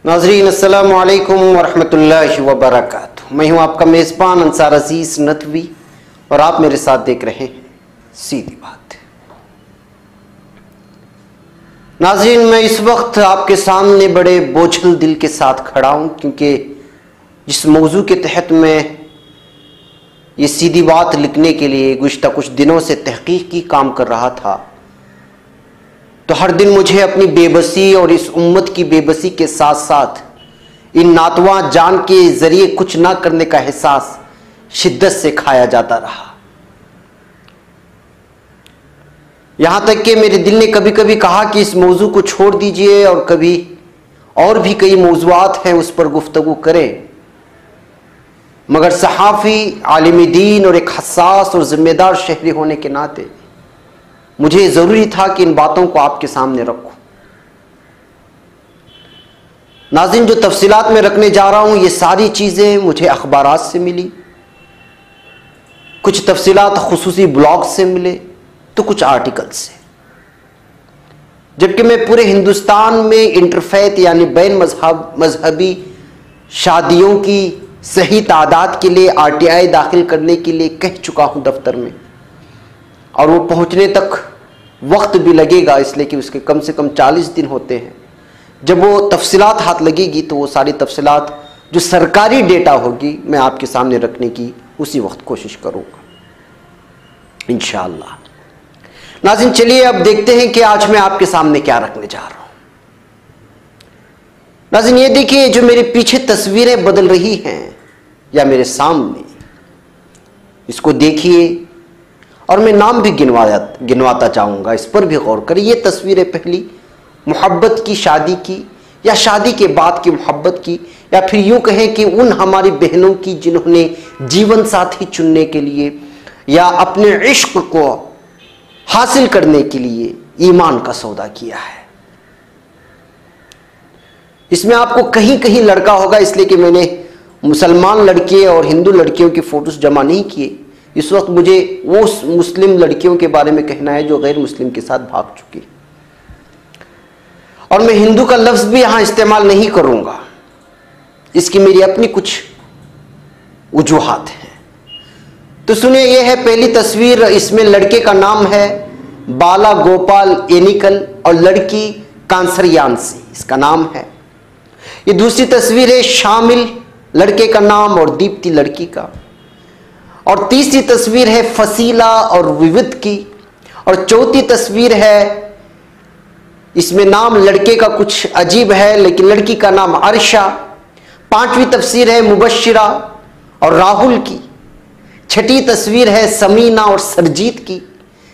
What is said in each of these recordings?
नाज़रीन अस्सलामु अलैकुम वरहमतुल्लाहि वबरकातुहू। मैं हूँ आपका मेज़बान अंसार अजीज़ नदवी और आप मेरे साथ देख रहे हैं सीधी बात। नाज़रीन, मैं इस वक्त आपके सामने बड़े बोझल दिल के साथ खड़ा हूँ, क्योंकि जिस मौजू के तहत मैं ये सीधी बात लिखने के लिए गुज़िश्ता कुछ दिनों से तहक़ीक़ी काम कर रहा था, तो हर दिन मुझे अपनी बेबसी और इस उम्मत की बेबसी के साथ साथ इन नातवा जान के ज़रिए कुछ ना करने का एहसास शिद्दत से खाया जाता रहा। यहाँ तक कि मेरे दिल ने कभी कभी कहा कि इस मौजू को छोड़ दीजिए और कभी और भी कई मौज़ूआत हैं उस पर गुफ्तगू करें, मगर सहाफ़ी, आलिम दीन और एक हसास और ज़िम्मेदार शहरी होने के नाते मुझे ज़रूरी था कि इन बातों को आपके सामने रखूं। नाज़रीन, जो तफसीलात में रखने जा रहा हूं ये सारी चीज़ें मुझे अखबारात से मिली, कुछ तफसीलात खुसूसी ब्लॉग से मिले, तो कुछ आर्टिकल से। जबकि मैं पूरे हिंदुस्तान में इंटरफेथ यानी बैन मजहबी शादियों की सही तादाद के लिए RTI दाखिल करने के लिए कह चुका हूं दफ्तर में, और वो पहुंचने तक वक्त भी लगेगा, इसलिए कि उसके कम से कम 40 दिन होते हैं। जब वो तफसीलात हाथ लगेगी तो वो सारी तफसीलात जो सरकारी डेटा होगी मैं आपके सामने रखने की उसी वक्त कोशिश करूंगा इंशाअल्लाह। नाज़रीन, चलिए अब देखते हैं कि आज मैं आपके सामने क्या रखने जा रहा हूं। नाज़रीन, ये देखिए, जो मेरे पीछे तस्वीरें बदल रही हैं या मेरे सामने, इसको देखिए और मैं नाम भी गिनवाता चाहूँगा, इस पर भी गौर करें। ये तस्वीरें पहली मोहब्बत की, शादी की या शादी के बाद की मोहब्बत की, या फिर यूँ कहें कि उन हमारी बहनों की जिन्होंने जीवन साथी चुनने के लिए या अपने इश्क को हासिल करने के लिए ईमान का सौदा किया है। इसमें आपको कहीं कहीं लड़का होगा, इसलिए कि मैंने मुसलमान लड़के और हिंदू लड़कियों की फ़ोटोज़ जमा नहीं किए। इस वक्त मुझे वो मुस्लिम लड़कियों के बारे में कहना है जो गैर मुस्लिम के साथ भाग चुकी, और मैं हिंदू का लफ्ज़ भी यहां इस्तेमाल नहीं करूंगा, इसकी मेरी अपनी कुछ वजूहात हैं। तो सुनिए, यह है पहली तस्वीर। इसमें लड़के का नाम है बाला गोपाल एनिकल और लड़की कांसरयानसी, इसका नाम है। ये दूसरी तस्वीर है शामिल, लड़के का नाम, और दीप्ति लड़की का। और तीसरी तस्वीर है फसीला और विविध की। और चौथी तस्वीर है, इसमें नाम लड़के का कुछ अजीब है लेकिन लड़की का नाम अर्शा। पांचवी तस्वीर है मुबशिरा और राहुल की। छठी तस्वीर है समीना और सरजीत की।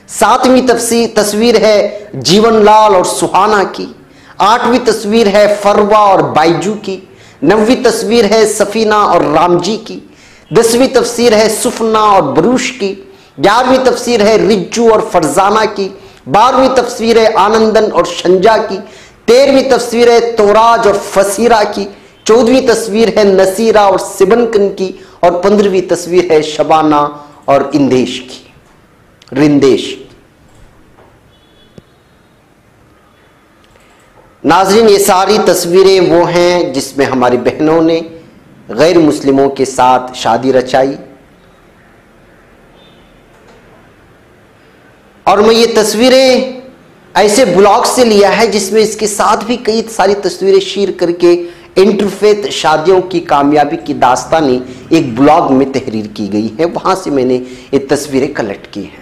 सातवीं तस्वीर है जीवनलाल और सुहाना की। आठवीं तस्वीर है फरवा और बाइजू की। 9वीं तस्वीर है सफीना और रामजी की। 10वीं तफसीर है सुफना और बरूश की। 11वीं तफसीर है रिज्जू और फरजाना की। 12वीं तफसीर है आनंदन और शंजा की। 13वीं तफसीर है तोराज और फसीरा की। 14वीं तस्वीर है नसीरा और सिबनकन की। और 15वीं तस्वीर है शबाना और इंदेश की, रिंदेश। नाज़रीन, ये सारी तस्वीरें वो हैं जिसमें हमारी बहनों ने गैर मुस्लिमों के साथ शादी रचाई, और मैं ये तस्वीरें ऐसे ब्लॉग से लिया है जिसमें इसके साथ भी कई सारी तस्वीरें शेयर करके इंटरफेथ शादियों की कामयाबी की दास्तानी एक ब्लॉग में तहरीर की गई है, वहां से मैंने ये तस्वीरें कलेक्ट की हैं।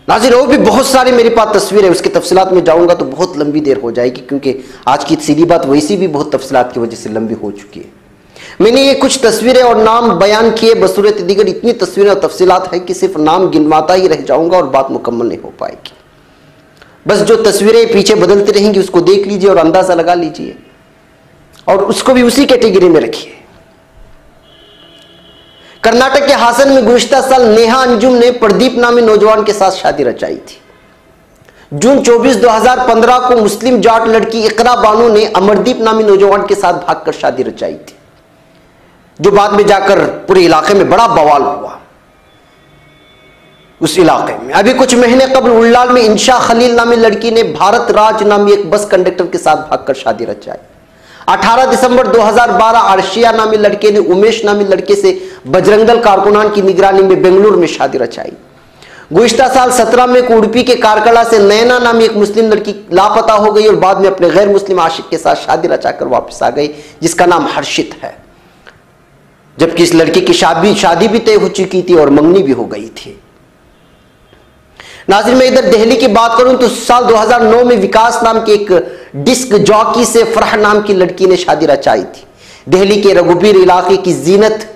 नाज़रीन, और भी बहुत सारी मेरे पास तस्वीरें, उसके तफसीलात में जाऊंगा तो बहुत लंबी देर हो जाएगी, क्योंकि आज की सीधी बात वैसी भी बहुत तफसीलात की वजह से लंबी हो चुकी है। मैंने ये कुछ तस्वीरें और नाम बयान किए, बसूरत दीगर इतनी तस्वीरें और तफसीलात है कि सिर्फ नाम गिनवाता ही रह जाऊंगा और बात मुकम्मल नहीं हो पाएगी। बस जो तस्वीरें पीछे बदलती रहेंगी उसको देख लीजिए और अंदाजा लगा लीजिए, और उसको भी उसी कैटेगरी में रखिए। कर्नाटक के हासन में गुज़िश्ता साल नेहा अंजुम ने प्रदीप नामी नौजवान के साथ शादी रचाई थी। जून 24, 2015 को मुस्लिम जाट लड़की इकरा बानू ने अमरदीप नामी नौजवान के साथ भागकर शादी रचाई थी, जो बाद में जाकर पूरे इलाके में बड़ा बवाल हुआ। उस इलाके में। अभी कुछ महीने कबल उल्लाल में इंशा खलील नामी लड़की ने भारत राज नामी एक बस कंडक्टर के साथ भागकर शादी रचाई। 18 दिसंबर 2012 अर्शिया नामी लड़के ने उमेश नामी लड़के से बजरंग दल कारकुनान की निगरानी में बेंगलुरु में शादी रचाई। गुज़िश्ता साल 17 में उडुपी के कारकला से नैना नामी एक मुस्लिम लड़की लापता हो गई और बाद में अपने गैर मुस्लिम आशिक के साथ शादी रचाकर वापस आ गई, जिसका नाम हर्षित है, जबकि इस लड़की की शादी भी तय हो चुकी थी और मंगनी भी हो गई थी। नाज़रीन, मैं इधर दिल्ली की बात करूं तो साल 2009 में विकास नाम के एक डिस्क जॉकी से फरह नाम की लड़की ने शादी रचाई थी। दिल्ली के रघुबीर इलाके की जीनत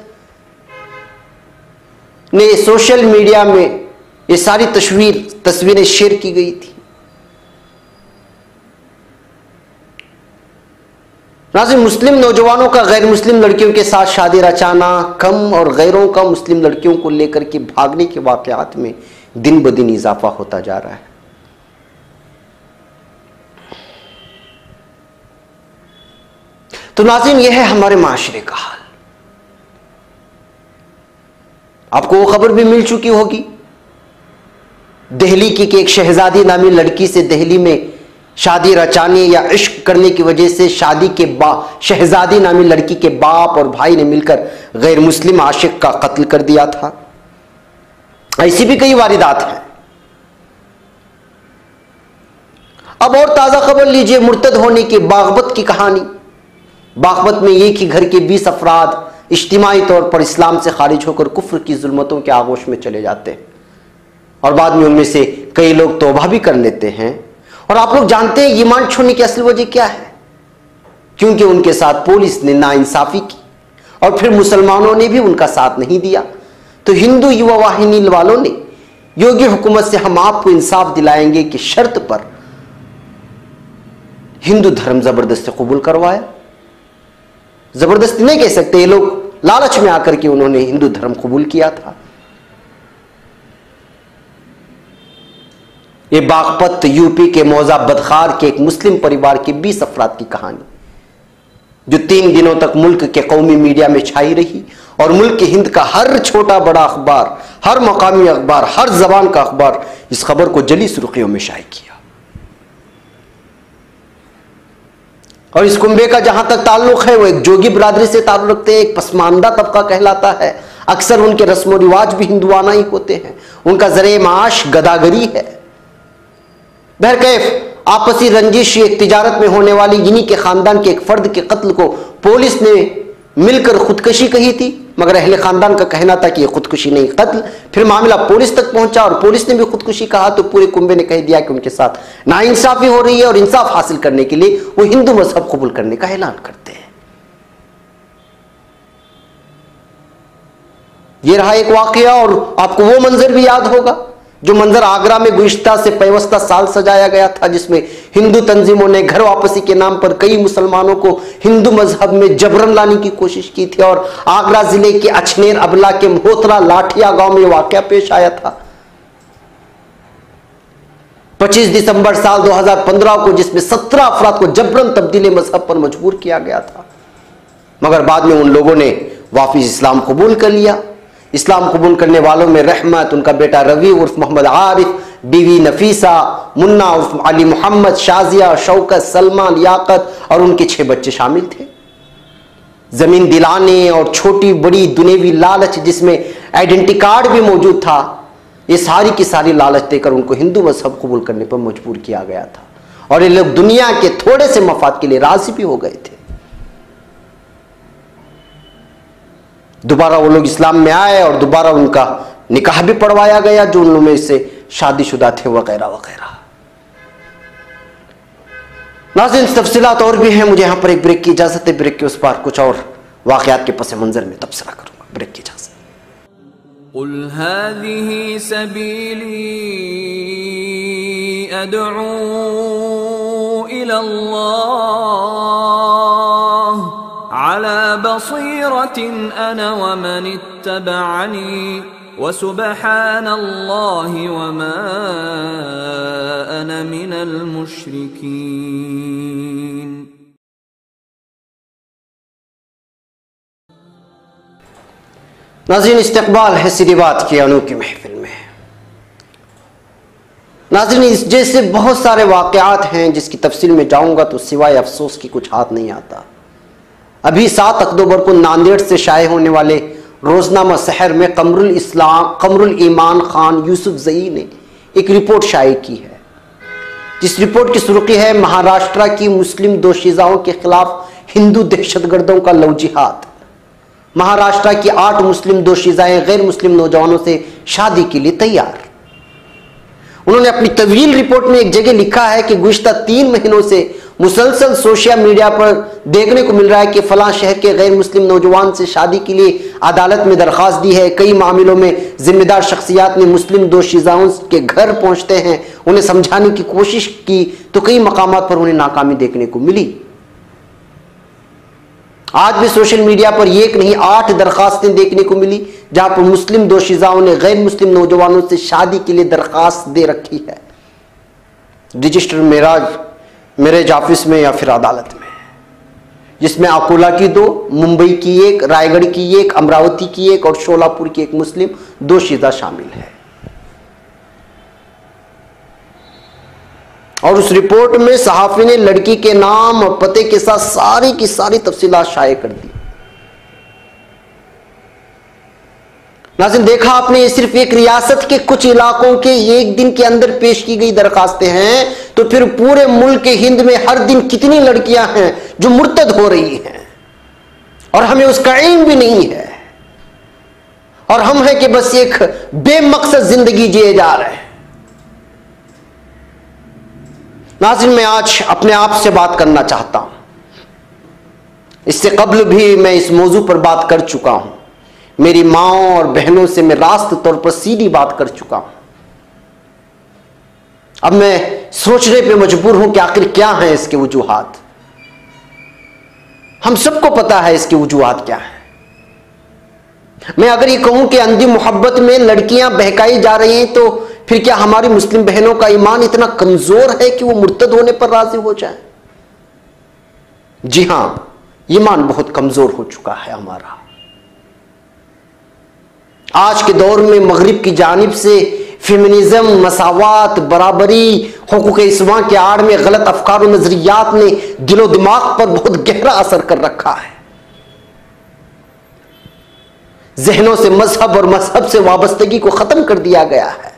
ने सोशल मीडिया में ये सारी तस्वीरें शेयर की गई थी। नाज़रीन, मुस्लिम नौजवानों का गैर मुस्लिम लड़कियों के साथ शादी रचाना कम और गैरों का मुस्लिम लड़कियों को लेकर के भागने के वाकयात में दिन ब दिन इजाफा होता जा रहा है। तो नाज़रीन, यह है हमारे माशरे का हाल। आपको वो खबर भी मिल चुकी होगी दिल्ली की एक शहजादी नामी लड़की से दिल्ली में शादी रचाने या इश्क करने की वजह से शादी के बाद शहजादी नामी लड़की के बाप और भाई ने मिलकर गैर मुस्लिम आशिक का कत्ल कर दिया था। ऐसी भी कई वारदात हैं। अब और ताजा खबर लीजिए मुर्तद होने के बागबत की कहानी। बागबत में एक ही घर के 20 अफराद इज्तिमाई तौर पर इस्लाम से खारिज होकर कुफ्र की जुल्मतों के आगोश में चले जाते हैं और बाद में उनमें से कई लोग तौबा भी कर लेते हैं। और आप लोग जानते हैं ईमान छोड़ने की असल वजह क्या है? क्योंकि उनके साथ पुलिस ने नाइंसाफी की और फिर मुसलमानों ने भी उनका साथ नहीं दिया। तो हिंदू युवा वाहिनी वालों ने योगी हुकूमत से हम आपको इंसाफ दिलाएंगे कि शर्त पर हिंदू धर्म जबरदस्ती कबूल करवाया। जबरदस्ती नहीं कह सकते, ये लोग लालच में आकर के उन्होंने हिंदू धर्म कबूल किया था। ये बागपत यूपी के मौजा बदखार के एक मुस्लिम परिवार के 20 अफराद की कहानी, जो 3 दिनों तक मुल्क के कौमी मीडिया में छाई रही और मुल्क के हिंद का हर छोटा बड़ा अखबार, हर मकामी अखबार, हर जबान का अखबार इस खबर को जली सुर्खियों में शाये किया। और इस कुंबे का जहां तक ताल्लुक है वो एक जोगी बरादरी से ताल्लुक रखते हैं, एक पसमानदा तबका कहलाता है। अक्सर उनके रस्म व रिवाज भी हिंदुआना ही होते हैं। उनका जरिए माश गदागरी है। बहरकैफ आपसी रंजिश एक तिजारत में होने वाली इन्हीं के खानदान के एक फर्द के कत्ल को पुलिस ने मिलकर खुदकशी कही थी, मगर अहले खानदान का कहना था कि यह खुदकुशी नहीं कत्ल। फिर मामला पुलिस तक पहुंचा और पुलिस ने भी खुदकुशी कहा तो पूरे कुंबे ने कह दिया कि उनके साथ नाइंसाफी हो रही है और इंसाफ हासिल करने के लिए वो हिंदू मजहब कबूल करने का ऐलान करते हैं। यह रहा एक वाकया। और आपको वो मंजर भी याद होगा जो मंजर आगरा में गुज़िश्ता से पैवस्ता साल सजाया गया था, जिसमें हिंदू तंजीमों ने घर वापसी के नाम पर कई मुसलमानों को हिंदू मजहब में जबरन लाने की कोशिश की थी। और आगरा जिले के अछनेर अबला के मोहतरा लाठिया गांव में वाकया पेश आया था 25 दिसंबर साल 2015 को, जिसमें 17 अफराद को जबरन तब्दील मजहब पर मजबूर किया गया था, मगर बाद में उन लोगों ने वापिस इस्लाम कबूल कर लिया। इस्लाम कबूल करने वालों में रहमत, उनका बेटा रवि उर्फ मोहम्मद आरिफ, बीवी नफीसा, मुन्ना उर्फ अली मोहम्मद, शाजिया, शौकत, सलमान, लियाकत और उनके 6 बच्चे शामिल थे। जमीन दिलाने और छोटी बड़ी दुनियावी लालच, जिसमें आइडेंटिटी कार्ड भी मौजूद था, ये सारी की सारी लालच देकर उनको हिंदू मजहब कबूल करने पर मजबूर किया गया था। और ये लोग दुनिया के थोड़े से मफाद के लिए राजी भी हो गए थे। दोबारा वो लोग इस्लाम में आए और दोबारा उनका निकाह भी पढ़वाया गया, जो उन लोगों में से शादीशुदा थे वगैरह वगैरह। नाज़रीन, तफसीलात और भी हैं। मुझे यहां पर एक ब्रेक की इजाजत है। ब्रेक के उस पार कुछ और वाकयात के पस मंजर में तबसरा करूंगा। ब्रेक की इजाजत। कुल हाज़िही सबीली अदअू इलल्लाह अला बसीरतिन अना व मन इत्तबअनी व सुब्हानल्लाहि व मा अना मिनल मुश्रिकीन। नाज़रीन, इस्तक़बाल है सीधी बात की अनोखी महफिल में। नाज़रीन, इस जैसे बहुत सारे वाक़यात हैं जिसकी तफसील में जाऊंगा तो सिवाय अफसोस की कुछ हाथ नहीं आता। अभी 7 अक्टूबर को नांदेड़ से शाये होने वाले रोजनामा सहर में कमरुल ईमान खान यूसुफ जई ने एक रिपोर्ट शाये की है, जिस रिपोर्ट की सुर्खी है महाराष्ट्र की मुस्लिम दोशीज़ाओं के खिलाफ हिंदू दहशतगर्दों का लव जिहाद। महाराष्ट्र की 8 मुस्लिम दोशीज़ाएं गैर मुस्लिम नौजवानों से शादी के लिए तैयार। उन्होंने अपनी तवील रिपोर्ट में एक जगह लिखा है कि गुज़िश्ता 3 महीनों से मुसलसल सोशल मीडिया पर देखने को मिल रहा है कि फलां शहर के गैर मुस्लिम नौजवान से शादी के लिए अदालत में दरख्वास्त दी है। कई मामलों में जिम्मेदार शख्सियात ने मुस्लिम दोशीज़ाओं के घर पहुंचते हैं, उन्हें समझाने की कोशिश की तो कई मकामात पर उन्हें नाकामी देखने को मिली। आज भी सोशल मीडिया पर एक नहीं 8 दरखास्तें देखने को मिली जहां पर मुस्लिम दोशीज़ाओं ने गैर मुस्लिम नौजवानों से शादी के लिए दरखास्त दे रखी है, रजिस्टर मैरिज ऑफिस में या फिर अदालत में, जिसमें अकोला की 2, मुंबई की 1, रायगढ़ की 1, अमरावती की 1 और शोलापुर की 1 मुस्लिम दोशीज़ा शामिल है। और उस रिपोर्ट में सहाफी ने लड़की के नाम और पते के साथ सारी की सारी तफसीलात शाये कर दी। नाज़रीन, देखा आपने, ये सिर्फ एक रियासत के कुछ इलाकों के एक दिन के अंदर पेश की गई दरखास्तें हैं, तो फिर पूरे मुल्क के हिंद में हर दिन कितनी लड़कियां हैं जो मुर्तद हो रही हैं और हमें उसका इल्म भी नहीं है, और हम हैं कि बस एक बेमकसद जिंदगी जिए जा रहे हैं। नाज़रीन, मैं आज अपने आप से बात करना चाहता हूं। इससे कबल भी मैं इस मौजू पर बात कर चुका हूं। मेरी माओं और बहनों से मैं रास्त तौर पर सीधी बात कर चुका हूं। अब मैं सोचने पे मजबूर हूं कि आखिर क्या हैं इसके वजूहात। हम सबको पता है इसके वजूहात क्या है। मैं अगर ये कहूं कि अंधी मोहब्बत में लड़कियां बहकाई जा रही हैं, तो फिर क्या हमारी मुस्लिम बहनों का ईमान इतना कमजोर है कि वो मुर्तद होने पर राजी हो जाए? जी हां, ईमान बहुत कमजोर हो चुका है हमारा। आज के दौर में मगरिब की जानिब से फेमिनिज्म, मसावात, बराबरी, हुकूक इंसान के आड़ में गलत अफकार और नजरियात ने दिलो दिमाग पर बहुत गहरा असर कर रखा है। जहनों से मजहब और मजहब से वाबस्तगी को खत्म कर दिया गया है।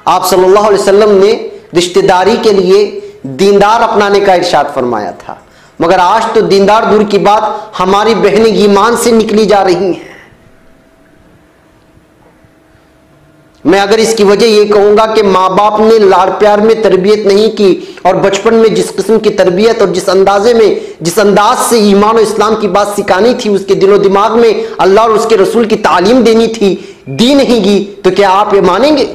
आप सल्लल्लाहु अलैहि वसल्लम ने रिश्तेदारी के लिए दीनदार अपनाने का इरशाद फरमाया था, मगर आज तो दीनदार दूर की बात हमारी बहनें ईमान से निकली जा रही हैं। मैं अगर इसकी वजह यह कहूंगा कि माँ बाप ने लाड़ प्यार में तरबियत नहीं की और बचपन में जिस किस्म की तरबियत और जिस अंदाज से ईमान और इस्लाम की बात सिखानी थी, उसके दिलो दिमाग में अल्लाह और उसके रसूल की तालीम देनी थी, दी नहीं गई, तो क्या आप ये मानेंगे?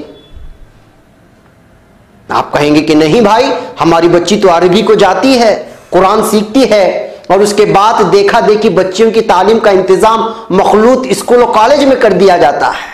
आप कहेंगे कि नहीं भाई, हमारी बच्ची तो अरबी को जाती है, कुरान सीखती है, और उसके बाद देखा देखी बच्चियों की तालीम का इंतजाम मखलूत स्कूल और कॉलेज में कर दिया जाता है।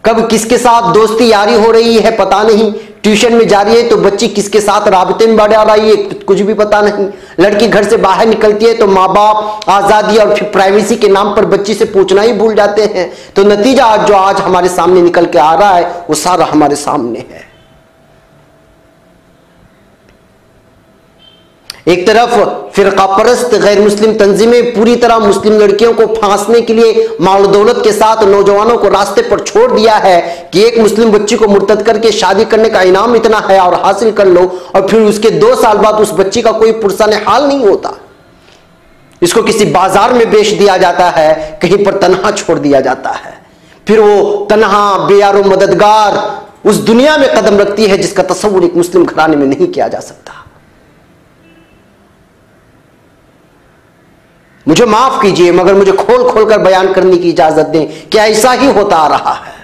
कब किसके साथ दोस्ती यारी हो रही है पता नहीं, ट्यूशन में जा रही है तो बच्ची किसके साथ राबते में बढ़ा रही है कुछ भी पता नहीं। लड़की घर से बाहर निकलती है तो माँ बाप आजादी और फिर प्राइवेसी के नाम पर बच्ची से पूछना ही भूल जाते हैं। तो नतीजा जो आज हमारे सामने निकल के आ रहा है वो सारा हमारे सामने है। एक तरफ फिरका परस्त गैर मुस्लिम तंजीमें पूरी तरह मुस्लिम लड़कियों को फांसने के लिए माल दौलत के साथ नौजवानों को रास्ते पर छोड़ दिया है कि एक मुस्लिम बच्ची को मुर्तद करके शादी करने का इनाम इतना है और हासिल कर लो, और फिर उसके 2 साल बाद उस बच्ची का कोई पुरसाने हाल नहीं होता। इसको किसी बाजार में बेच दिया जाता है, कहीं पर तनहा छोड़ दिया जाता है, फिर वो तनहा बेयारो मददगार उस दुनिया में कदम रखती है जिसका तस्वुर एक मुस्लिम घराने में नहीं किया जा सकता। मुझे माफ कीजिए मगर मुझे खोल खोल कर बयान करने की इजाजत दें कि ऐसा ही होता आ रहा है।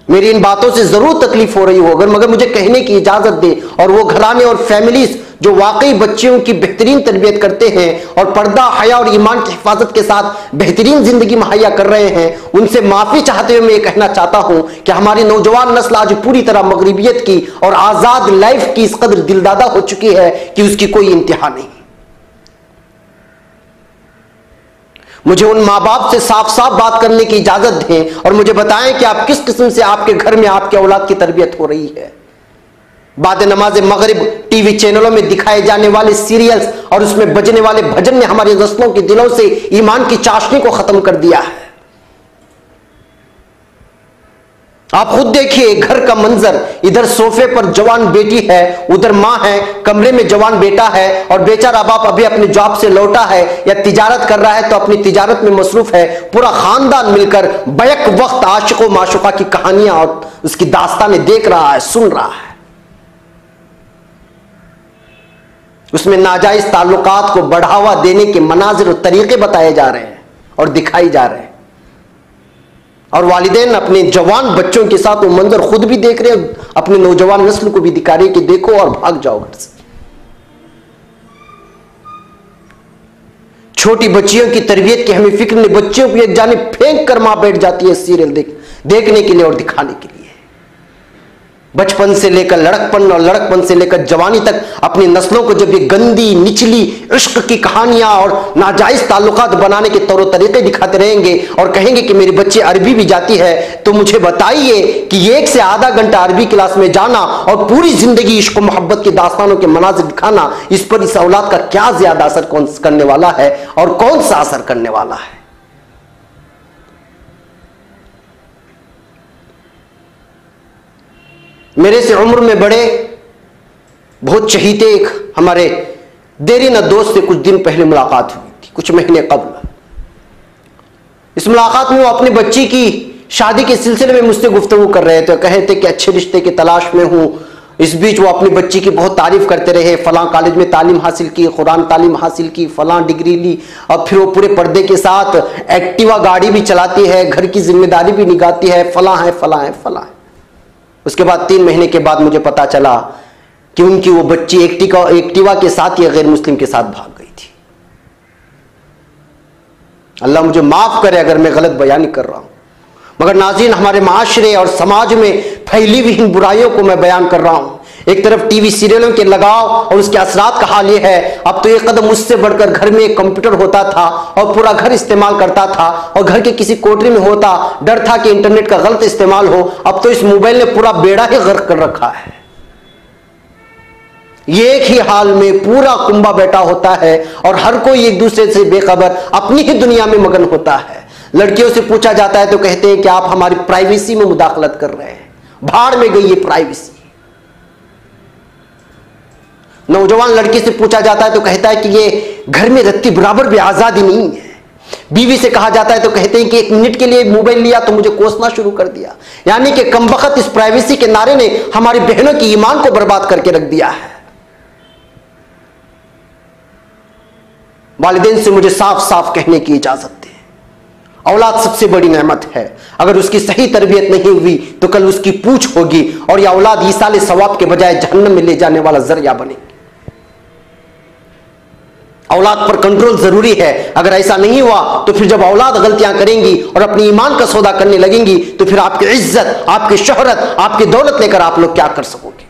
मेरी इन बातों से जरूर तकलीफ हो रही होगी मगर मुझे कहने की इजाजत दें। और वो घराने और फैमिलीज जो वाकई बच्चियों की बेहतरीन तरबियत करते हैं और पर्दा, हया और ईमान की हिफाजत के साथ बेहतरीन जिंदगी मुहैया कर रहे हैं, उनसे माफी चाहते हुए मैं ये कहना चाहता हूं कि हमारी नौजवान नस्ल आज पूरी तरह मगरिबियत की और आजाद लाइफ की इस कदर दिलदादा हो चुकी है कि उसकी कोई इंतहा नहीं। मुझे उन माँ बाप से साफ साफ बात करने की इजाजत दें और मुझे बताएं कि आप किस किस्म से आपके घर में आपके औलाद की तरबियत हो रही है। बाद नमाज मगरिब टीवी चैनलों में दिखाए जाने वाले सीरियल्स और उसमें बजने वाले भजन ने हमारे नस्लों के दिलों से ईमान की चाशनी को खत्म कर दिया है। आप खुद देखिए घर का मंजर, इधर सोफे पर जवान बेटी है, उधर मां है, कमरे में जवान बेटा है और बेचारा बाप अभी अपने जॉब से लौटा है या तिजारत कर रहा है तो अपनी तिजारत में मसरूफ है। पूरा खानदान मिलकर बैक वक्त आशिकों माशुका की कहानियां और उसकी दास्तानें देख रहा है, सुन रहा है। उसमें नाजायज ताल्लुकात को बढ़ावा देने के मनाजिर और तरीके बताए जा रहे हैं और दिखाई जा रहे हैं और वालिदैन अपने जवान बच्चों के साथ वो मंजर खुद भी देख रहे हैं, अपने नौजवान नस्ल को भी दिखा रहे कि देखो और भाग जाओ घर से। छोटी बच्चियों की तरबियत की हमें फिक्र नहीं, बच्चियों को एक जानिब फेंक कर मां बैठ जाती है सीरियल देखने के लिए और दिखाने के लिए। बचपन से लेकर लड़कपन और लड़कपन से लेकर जवानी तक अपनी नस्लों को जब ये गंदी निचली इश्क की कहानियां और नाजायज ताल्लुकात बनाने के तौर तरीके दिखाते रहेंगे और कहेंगे कि मेरी बच्ची अरबी भी जाती है, तो मुझे बताइए कि 1 से आधा घंटा अरबी क्लास में जाना और पूरी जिंदगी इश्क मोहब्बत की दास्तानों के मनाजिर दिखाना, इस पर इस औलाद का क्या ज्यादा असर करने वाला है और कौन सा असर करने वाला है। मेरे से उम्र में बड़े बहुत चहीते एक हमारे देरी न दोस्त से कुछ दिन पहले मुलाकात हुई थी, कुछ महीने कबल। इस मुलाकात में वो अपनी बच्ची की शादी के सिलसिले में मुझसे गुफ्तगू कर रहे थे, कहे थे कि अच्छे रिश्ते की तलाश में हूं। इस बीच वो अपनी बच्ची की बहुत तारीफ करते रहे, फलां कॉलेज में तालीम हासिल की, कुरान तालीम हासिल की, फलां डिग्री ली, अब फिर वो पूरे पर्दे के साथ एक्टिवा गाड़ी भी चलाती है, घर की जिम्मेदारी भी निभाती है, फलां है फलां है फलां है। उसके बाद 3 महीने के बाद मुझे पता चला कि उनकी वो बच्ची एक्टिवा के साथ या गैर मुस्लिम के साथ भाग गई थी। अल्लाह मुझे माफ करे अगर मैं गलत बयानी कर रहा हूं, मगर नाज़रीन हमारे माशरे और समाज में फैली हुई इन बुराइयों को मैं बयान कर रहा हूं। एक तरफ टीवी सीरियलों के लगाव और उसके असरात का हाल यह है, अब तो एक कदम उससे बढ़कर घर में एक कंप्यूटर होता था और पूरा घर इस्तेमाल करता था और घर के किसी कोठरी में होता, डर था कि इंटरनेट का गलत इस्तेमाल हो। अब तो इस मोबाइल ने पूरा बेड़ा ही गर्क कर रखा है। ये एक ही हाल में पूरा कुंबा बैठा होता है और हर कोई एक दूसरे से बेखबर अपनी ही दुनिया में मगन होता है। लड़कियों से पूछा जाता है तो कहते हैं कि आप हमारी प्राइवेसी में मुदाखलत कर रहे हैं, भाड़ में गई ये प्राइवेसी। नौजवान लड़की से पूछा जाता है तो कहता है कि ये घर में रत्ती बराबर भी आजादी नहीं है। बीवी से कहा जाता है तो कहते हैं कि 1 मिनट के लिए मोबाइल लिया तो मुझे कोसना शुरू कर दिया। यानी कि कमबख्त इस प्राइवेसी के नारे ने हमारी बहनों की ईमान को बर्बाद करके रख दिया है। वालिदैन से मुझे साफ साफ कहने की इजाजत दें, औलाद सबसे बड़ी नेमत है। अगर उसकी सही तरबियत नहीं हुई तो कल उसकी पूछ होगी और यह औलाद ईसाले सवाब के बजाय जहन्नम में ले जाने वाला जरिया बनेगी। औलाद पर कंट्रोल जरूरी है। अगर ऐसा नहीं हुआ तो फिर जब औलाद गलतियां करेंगी और अपनी ईमान का सौदा करने लगेंगी तो फिर आपकी इज्जत, आपकी शोहरत, आपकी दौलत लेकर आप लोग क्या कर सकोगे।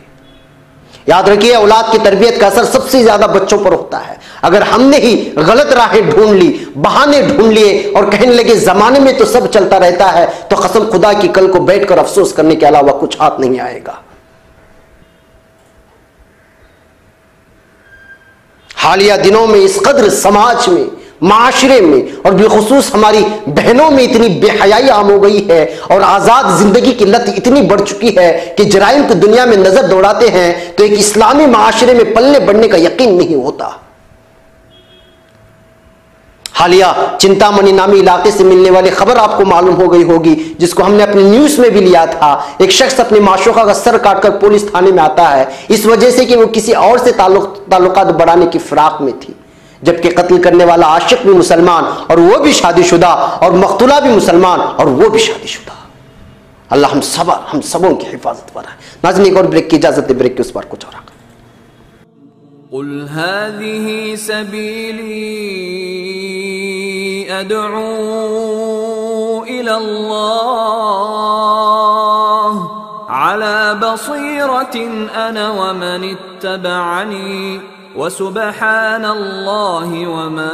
याद रखिए, औलाद की तरबियत का असर सबसे ज्यादा बच्चों पर होता है। अगर हमने ही गलत राहें ढूंढ ली, बहाने ढूंढ लिए और कहने लगे जमाने में तो सब चलता रहता है, तो कसम खुदा की कल को बैठकर अफसोस करने के अलावा कुछ हाथ नहीं आएगा। हालिया दिनों में इस कदर समाज में, माशरे में और बिखुसूस हमारी बहनों में इतनी बेहयाई आम हो गई है और आजाद जिंदगी की लत इतनी बढ़ चुकी है कि जराइम की दुनिया में नजर दौड़ाते हैं तो एक इस्लामी माशरे में पलने बढ़ने का यकीन नहीं होता। हालिया चिंतामणि नामी इलाके से मिलने वाली खबर आपको मालूम हो गई होगी, जिसको हमने अपने न्यूज में भी लिया था। एक शख्स अपने माशूका का सर काटकर पुलिस थाने में आता है इस वजह से कि वो किसी और से ताल्लुकात बढ़ाने की फिराक में थी, जबकि कत्ल करने वाला आशिक भी मुसलमान और वो भी शादीशुदा और मकतूला भी मुसलमान और वो भी शादीशुदा। अल्लाह हम सबों की हिफाजत फरमाए। नाज़रीन, एक और ब्रेक की इजाजत दे, ब्रेक के उस पर कुछ और कुल हाज़िही सबीली अदअू इलल्लाह अला बसीरतिन अना व मन इत्तबअनी वसुब्हानल्लाहि वमा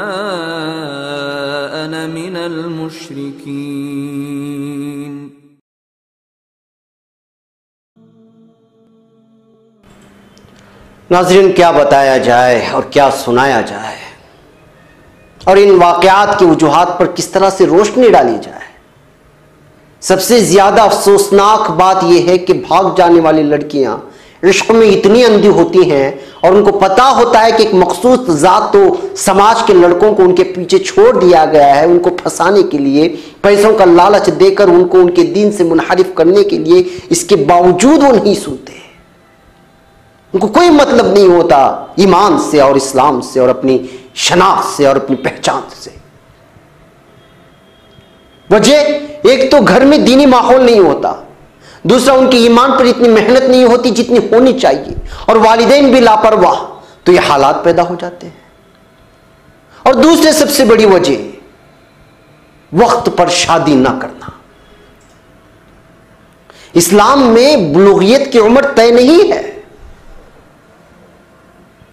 अना मिनल मुश्रिकीन। नाज़रीन, क्या बताया जाए और क्या सुनाया जाए और इन वाक़यात की वजूहात पर किस तरह से रोशनी डाली जाए। सबसे ज्यादा अफसोसनाक बात यह है कि भाग जाने वाली लड़कियां इश्क में इतनी अंधी होती हैं और उनको पता होता है कि एक मखसूस जात तो समाज के लड़कों को उनके पीछे छोड़ दिया गया है, उनको फंसाने के लिए, पैसों का लालच देकर उनको उनके दीन से मुनहरिफ करने के लिए। इसके बावजूद वो नहीं सुनते, उनको कोई मतलब नहीं होता ईमान से और इस्लाम से और अपनी शनाख्त से और अपनी पहचान से। वजह एक तो घर में दीनी माहौल नहीं होता, दूसरा उनके ईमान पर इतनी मेहनत नहीं होती जितनी होनी चाहिए, और वालिदैन भी लापरवाह, तो ये हालात पैदा हो जाते हैं। और दूसरे सबसे बड़ी वजह वक्त पर शादी ना करना। इस्लाम में बुलूगियत की उम्र तय नहीं है,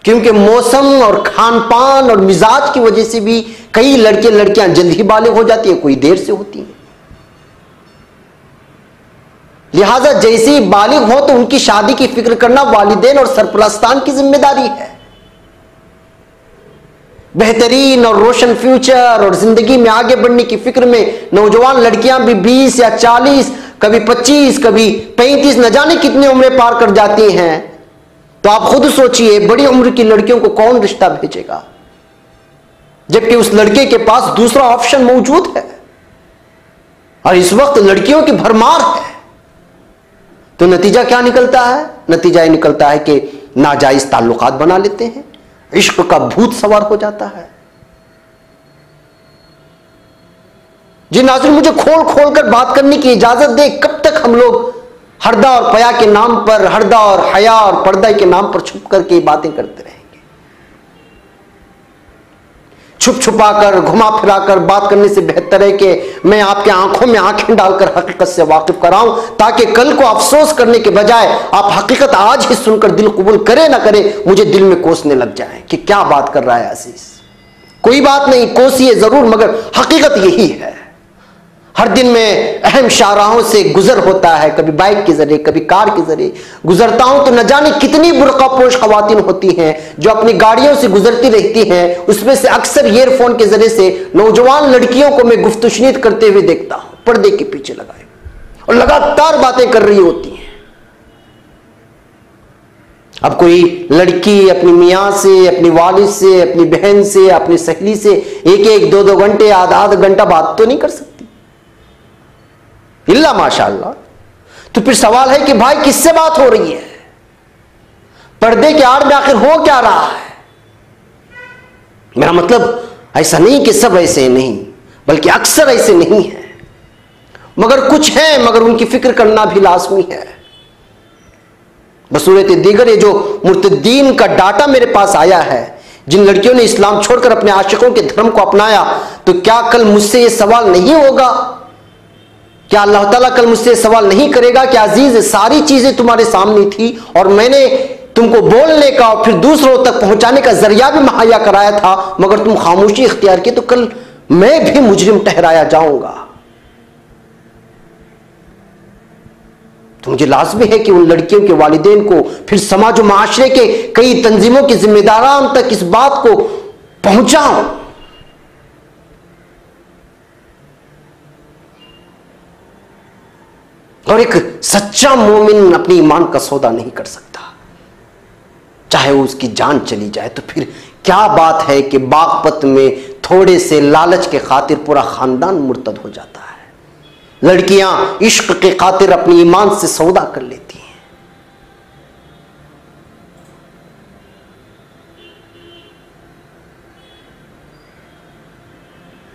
क्योंकि मौसम और खान पान और मिजाज की वजह से भी कई लड़के लड़कियां जल्दी बालिग हो जाती है, कोई देर से होती है। लिहाजा जैसे ही बालिग हो तो उनकी शादी की फिक्र करना वालिदैन और सरपरस्तान की जिम्मेदारी है। बेहतरीन और रोशन फ्यूचर और जिंदगी में आगे बढ़ने की फिक्र में नौजवान लड़कियां भी 20 या 40, कभी 25, कभी 35, न जाने कितनी उम्रें पार कर जाती हैं। तो आप खुद सोचिए, बड़ी उम्र की लड़कियों को कौन रिश्ता भेजेगा, जबकि उस लड़के के पास दूसरा ऑप्शन मौजूद है। और इस वक्त लड़कियों की भरमार है। तो नतीजा क्या निकलता है? नतीजा ये निकलता है कि नाजायज ताल्लुकात बना लेते हैं, इश्क का भूत सवार हो जाता है। जी नाज़रीन, मुझे खोल खोल कर बात करने की इजाजत दे। कब तक हम लोग हरदा और पया के नाम पर, हरदा और हया और पर्दा के नाम पर छुप करके बातें करते रहेंगे? छुप छुपा कर, घुमा फिरा कर बात करने से बेहतर है कि मैं आपके आंखों में आंखें डालकर हकीकत से वाकिफ कराऊं, ताकि कल को अफसोस करने के बजाय आप हकीकत आज ही सुनकर दिल कबूल करे ना करे, मुझे दिल में कोसने लग जाए कि क्या बात कर रहा है अजीज। कोई बात नहीं, कोसिए जरूर, मगर हकीकत यही है। हर दिन में अहम शाहराहों से गुजर होता है, कभी बाइक के जरिए, कभी कार के जरिए गुजरता हूं तो न जाने कितनी बुर्कापोश खवातीन होती हैं जो अपनी गाड़ियों से गुजरती रहती हैं। उसमें से अक्सर ईयरफोन के जरिए से नौजवान लड़कियों को मैं गुफ्तशनीद करते हुए देखता हूं, पर्दे के पीछे लगाए, और लगातार बातें कर रही होती हैं। अब कोई लड़की अपनी मियाँ से, अपनी वालिद से, अपनी बहन से, अपनी सहेली से एक एक, दो दो घंटे, आधा आधा घंटा बात तो नहीं कर सकती, इल्ला माशाअल्लाह। तो फिर सवाल है कि भाई किससे बात हो रही है? पर्दे के आड़ में आखिर हो क्या रहा है? मेरा मतलब ऐसा नहीं कि सब ऐसे नहीं, बल्कि अक्सर ऐसे नहीं है, मगर कुछ है, मगर उनकी फिक्र करना भी लाजमी है। बसूरत दीगर ये जो मुर्तदीन का डाटा मेरे पास आया है, जिन लड़कियों ने इस्लाम छोड़कर अपने आशिकों के धर्म को अपनाया, तो क्या कल मुझसे ये सवाल नहीं होगा? क्या अल्लाह ताला कल मुझसे सवाल नहीं करेगा कि अजीज सारी चीजें तुम्हारे सामने थी और मैंने तुमको बोलने का और फिर दूसरों तक पहुंचाने का जरिया भी मुहैया कराया था, मगर तुम खामोशी इख्तियार की, तो कल मैं भी मुजरिम ठहराया जाऊंगा। तो मुझे लाजमी है कि उन लड़कियों के वालिदैन को, फिर समाज और माशरे के कई तंजीमों की जिम्मेदारान तक इस बात को पहुंचाऊं। और एक सच्चा मोमिन अपनी ईमान का सौदा नहीं कर सकता, चाहे वो उसकी जान चली जाए। तो फिर क्या बात है कि बागपत में थोड़े से लालच के खातिर पूरा खानदान मुर्तद हो जाता है। लड़कियां इश्क के खातिर अपनी ईमान से सौदा कर लेती हैं।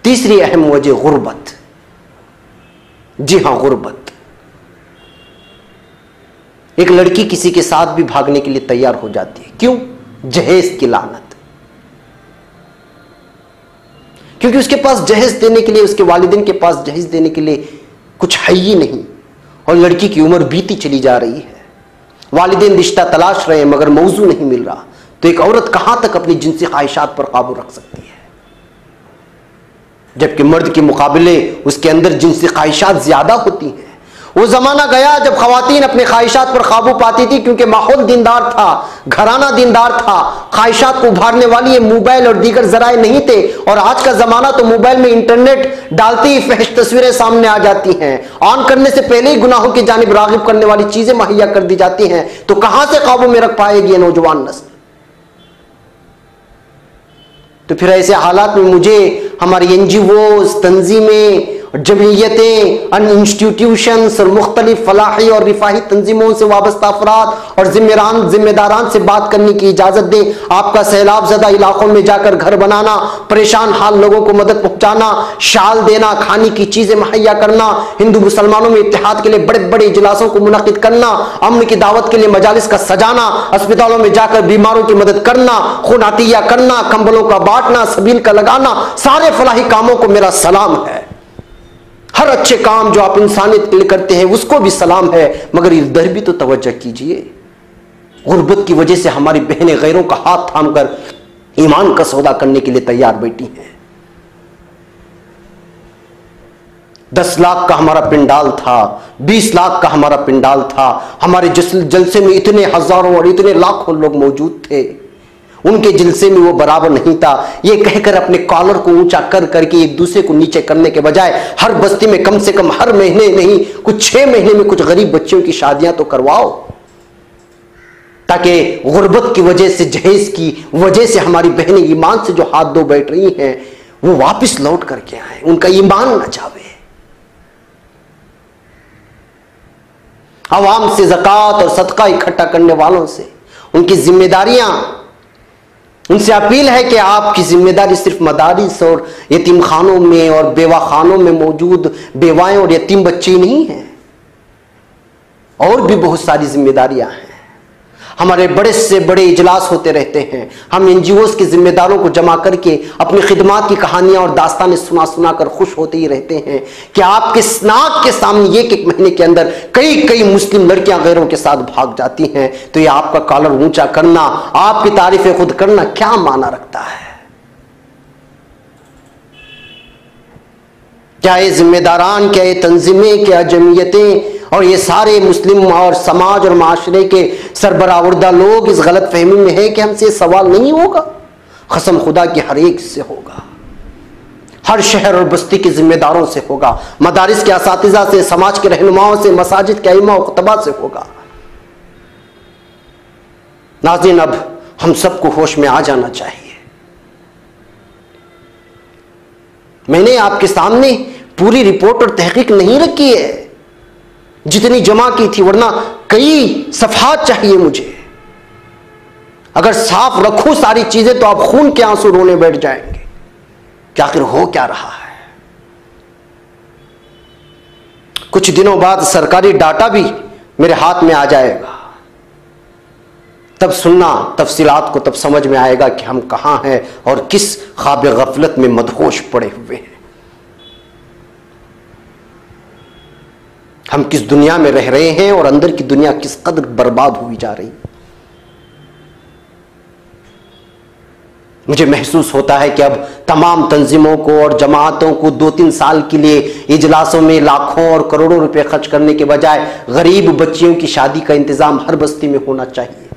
तीसरी अहम वजह गुर्बत। जी हां, गुर्बत। एक लड़की किसी के साथ भी भागने के लिए तैयार हो जाती है। क्यों? जहेज की लानत। क्योंकि उसके पास जहेज देने के लिए, उसके वालिदैन के पास जहेज देने के लिए कुछ है ही नहीं, और लड़की की उम्र बीती चली जा रही है। वालिदैन रिश्ता तलाश रहे हैं मगर मौजू नहीं मिल रहा। तो तो एक औरत कहां तक अपनी जिनसी ख्वाहिशात पर काबू रख सकती है, जबकि मर्द के मुकाबले उसके अंदर जिनसी ख्वाहिशात ज्यादा होती हैं। वो जमाना गया जब खवातीन अपने ख्वाहिशात पर काबू पाती थी, क्योंकि माहौल दीनदार था, घराना दीनदार था, ख्वाहिशात को उभारने वाली ये मोबाइल और दीगर जराए नहीं थे। और आज का जमाना तो मोबाइल में इंटरनेट डालती ही फहश तस्वीरें सामने आ जाती हैं, ऑन करने से पहले ही गुनाहों की जानिब रागिब करने वाली चीजें मुहैया कर दी जाती हैं। तो कहां से काबू में रख पाएगी ये नौजवान नस्ल? तो फिर ऐसे हालात में मुझे हमारी एनजीओ, तंजीमें, जमीयतें, इंस्टीट्यूशंस और मुख्तलिफ फलाही और रिफाही तंजीमों से वाबस्ता अफराद और जिम्मेदारान से बात करने की इजाजत दें। आपका सैलाब ज़दा इलाकों में जाकर घर बनाना, परेशान हाल लोगों को मदद पहुंचाना, शाल देना, खाने की चीजें मुहैया करना, हिंदू मुसलमानों में इत्तेहाद के लिए बड़े बड़े इजलासों को मुनक़िद करना, अमन की दावत के लिए मजालिस का सजाना, अस्पतालों में जाकर बीमारों की मदद करना, खून अतिया करना, कंबलों का बांटना, सबील का लगाना, सारे फलाही कामों को मेरा सलाम है। हर अच्छे काम जो आप इंसानियत के लिए करते हैं उसको भी सलाम है, मगर इधर भी तो तवज्जो कीजिए। गुर्बत की वजह से हमारी बहनें गैरों का हाथ थामकर ईमान का सौदा करने के लिए तैयार बैठी हैं। 10 लाख का हमारा पिंडाल था, 20 लाख का हमारा पिंडाल था, हमारे जलसे में इतने हजारों और इतने लाखों लोग मौजूद थे, उनके जलसे में वो बराबर नहीं था। ये कहकर अपने कॉलर को ऊंचा कर करके एक दूसरे को नीचे करने के बजाय हर बस्ती में कम से कम हर महीने नहीं, कुछ 6 महीने में कुछ गरीब बच्चों की शादियां तो करवाओ, ताकि गुर्बत की वजह से, जहेज की वजह से हमारी बहनें ईमान से जो हाथ धो बैठ रही हैं वो वापस लौट करके आए, उनका ईमान न जावे। आवाम से ज़कात और सदका इकट्ठा करने वालों से उनकी जिम्मेदारियां, उनसे अपील है कि आपकी जिम्मेदारी सिर्फ मदारिस और यतीम खानों में और बेवा खानों में मौजूद बेवाएं और यतीम बच्चे ही नहीं हैं, और भी बहुत सारी जिम्मेदारियां हैं। हमारे बड़े से बड़े इजलास होते रहते हैं, हम एनजीओज के जिम्मेदारों को जमा करके अपनी खिदमात की कहानियां और दास्तानें सुना सुना कर खुश होते ही रहते हैं कि आपके नाक के सामने एक महीने के अंदर कई मुस्लिम लड़कियां गैरों के साथ भाग जाती हैं। तो ये आपका कॉलर ऊंचा करना, आपकी तारीफें खुद करना क्या माना रखता है? क्या ये जिम्मेदारान, क्या ये तंजीमें, क्या जमीयतें और ये सारे मुस्लिम और समाज और माशरे के सरबराह लोग इस गलत फहमी में है कि हमसे सवाल नहीं होगा? कसम खुदा की हर एक से होगा, हर शहर और बस्ती के जिम्मेदारों से होगा, मदारिस के असातिज़ा से, समाज के रहनुमाओं से, मसाजिद के इमाम और खुतबा से होगा। नाज़रीन, अब हम सबको होश में आ जाना चाहिए। मैंने आपके सामने पूरी रिपोर्ट और तहकीक नहीं रखी है जितनी जमा की थी, वरना कई सफहात चाहिए मुझे। अगर साफ रखूं सारी चीजें तो आप खून के आंसू रोने बैठ जाएंगे कि आखिर हो क्या रहा है। कुछ दिनों बाद सरकारी डाटा भी मेरे हाथ में आ जाएगा, तब सुनना तफसीलात को, तब समझ में आएगा कि हम कहां हैं और किस ख्वाब गफलत में मदहोश पड़े हुए हैं। हम किस दुनिया में रह रहे हैं और अंदर की दुनिया किस कदर बर्बाद हुई जा रही। मुझे महसूस होता है कि अब तमाम तंजीमों को और जमातों को 2-3 साल के लिए इजलासों में लाखों और करोड़ों रुपए खर्च करने के बजाय गरीब बच्चियों की शादी का इंतजाम हर बस्ती में होना चाहिए।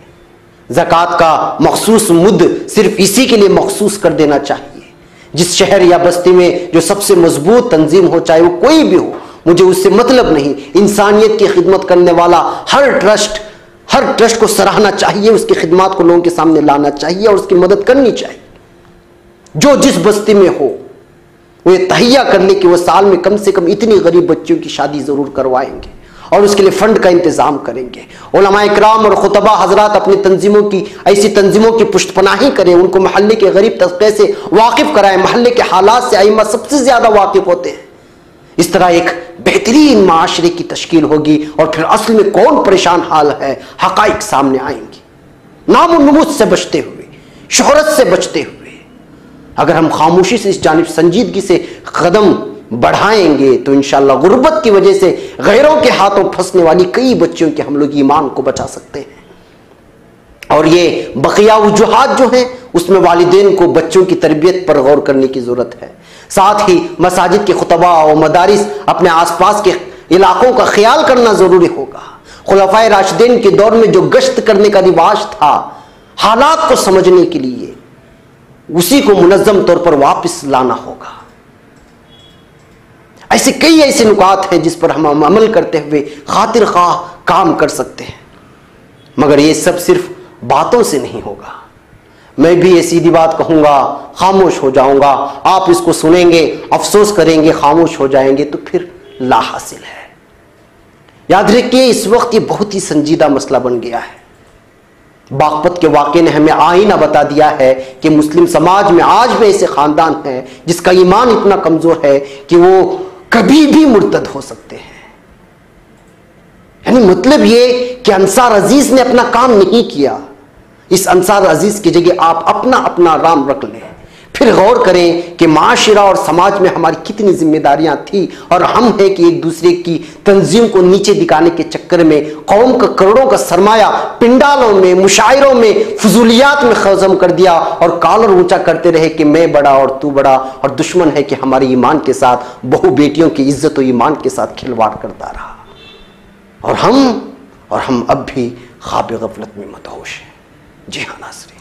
ज़कात का मखसूस मुद्द सिर्फ इसी के लिए मखसूस कर देना चाहिए। जिस शहर या बस्ती में जो सबसे मजबूत तंजीम हो, चाहे वो कोई भी हो, मुझे उससे मतलब नहीं, इंसानियत की खिदमत करने वाला हर ट्रस्ट को सराहना चाहिए, उसकी खिदमत को लोगों के सामने लाना चाहिए और उसकी मदद करनी चाहिए। जो जिस बस्ती में हो वो ये तहैया कर ले कि वो साल में कम से कम इतनी गरीब बच्चियों की शादी जरूर करवाएंगे और उसके लिए फंड का इंतजाम करेंगे। उलमा इकराम और खुतबा हजरात अपनी तंजीमों की, ऐसी तंजीमों की पुष्टपनाही करें, उनको महल्ले के गरीब तबके से वाकिफ कराएं। महल्ले के हालात से आइम्मा सबसे ज्यादा वाकिफ होते हैं। इस तरह एक बेहतरीन माशरे की तश्कील होगी और फिर असल में कौन परेशान हाल है, हकाइक सामने आएंगी। नाम और नमूद से बचते हुए, शोहरत से बचते हुए अगर हम खामोशी से इस जानिब संजीदगी से कदम बढ़ाएंगे तो इंशाअल्लाह गुर्बत की वजह से गैरों के हाथों फंसने वाली कई बच्चियों के हम लोग ईमान को बचा सकते हैं। और ये बकिया वजूहात जो हैं उसमें वालिदैन को बच्चों की तरबियत पर गौर करने की ज़रूरत है। साथ ही मसाजिद के खुतबा और मदारिस अपने आसपास के इलाकों का ख्याल करना ज़रूरी होगा। खुलफाए राशिदीन के दौर में जो गश्त करने का रिवाज था, हालात को समझने के लिए उसी को मुनज़्ज़म तौर पर वापस लाना होगा। ऐसे कई ऐसे नुकात हैं जिस पर हम अमल करते हुए खातिर ख्वाह काम कर सकते हैं, मगर ये सब सिर्फ बातों से नहीं होगा। मैं भी ये सीधी बात कहूंगा, खामोश हो जाऊंगा, आप इसको सुनेंगे, अफसोस करेंगे, खामोश हो जाएंगे, तो फिर ला हासिल है। याद रखिए, इस वक्त ये बहुत ही संजीदा मसला बन गया है। बागपत के वाक़े ने हमें आईना बता दिया है कि मुस्लिम समाज में आज भी ऐसे खानदान हैं जिसका ईमान इतना कमजोर है कि वो कभी भी मुर्तद हो सकते हैं। यानी मतलब ये कि अंसार अजीज ने अपना काम नहीं किया। इस अंसार अजीज की जगह आप अपना अपना राम रख लें, फिर गौर करें कि माशरा और समाज में हमारी कितनी जिम्मेदारियां थी, और हम हैं कि एक दूसरे की तंजीम को नीचे दिखाने के चक्कर में कौम का करोड़ों का सरमाया पिंडालों में, मुशायरों में, फजूलियात में खत्म कर दिया और कॉलर ऊंचा करते रहे कि मैं बड़ा और तू बड़ा, और दुश्मन है कि हमारे ईमान के साथ, बहु बेटियों की इज्जत और ईमान के साथ खिलवाड़ करता रहा। और हम अब भी ख्वाब गफलत में मदहोश हैं। जी हाँ नाज़रीन,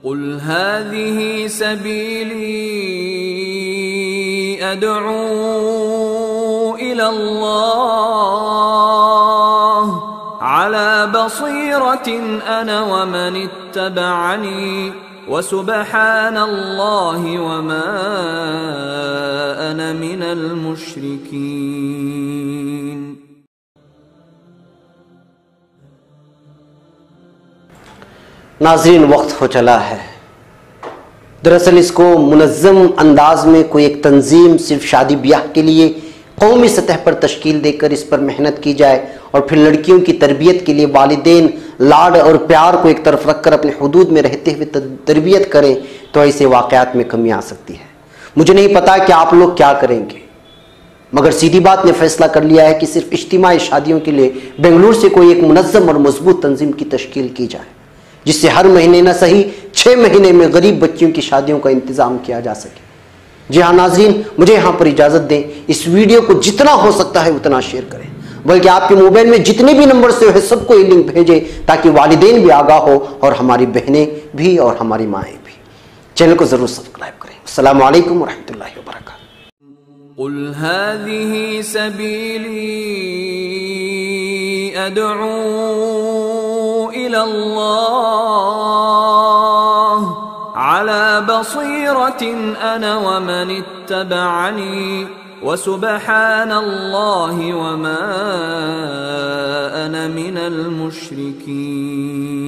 कुल हाज़िही सबीली अदअू इलल्लाह अला बसीरतिन अना व मन इत्तबअनी व सुब्हानल्लाहि व मा अना मिनल मुश्रिकीन। नाज़रीन, वक्त हो चला है। दरअसल इसको मुनज़्ज़म अंदाज में कोई एक तंजीम सिर्फ शादी ब्याह के लिए कौमी सतह पर तश्कील देकर इस पर मेहनत की जाए और फिर लड़कियों की तरबियत के लिए वालिदैन लाड और प्यार को एक तरफ रखकर अपने हुदूद में रहते हुए तरबियत करें, तो ऐसे वाक़यात में कमी आ सकती है। मुझे नहीं पता कि आप लोग क्या करेंगे, मगर सीधी बात ने फैसला कर लिया है कि सिर्फ इज्तिमाई शादियों के लिए बेंगलुरु से कोई एक मुनज़्ज़म और मजबूत तंजीम की तश्कील की जाए, जिससे हर महीने न सही 6 महीने में गरीब बच्चियों की शादियों का इंतजाम किया जा सके। जी हाँ नाज़रीन, मुझे यहाँ पर इजाज़त दें, इस वीडियो को जितना हो सकता है उतना शेयर करें, बल्कि आपके मोबाइल में जितने भी नंबर से है सबको ये लिंक भेजें, ताकि वालिदैन भी आगाह हो और हमारी बहनें भी और हमारी माएँ भी। चैनल को ज़रूर सब्सक्राइब करें। अस्सलामु अलैकुम व रहमतुल्लाहि व बरकातुहू। कुल हाज़िही सबीली अदअू इलल्लाह अला बसीरतिन अना व मन इत्तबअनी व सुब्हानल्लाहि व मा अना मिनल मुश्रिकीन।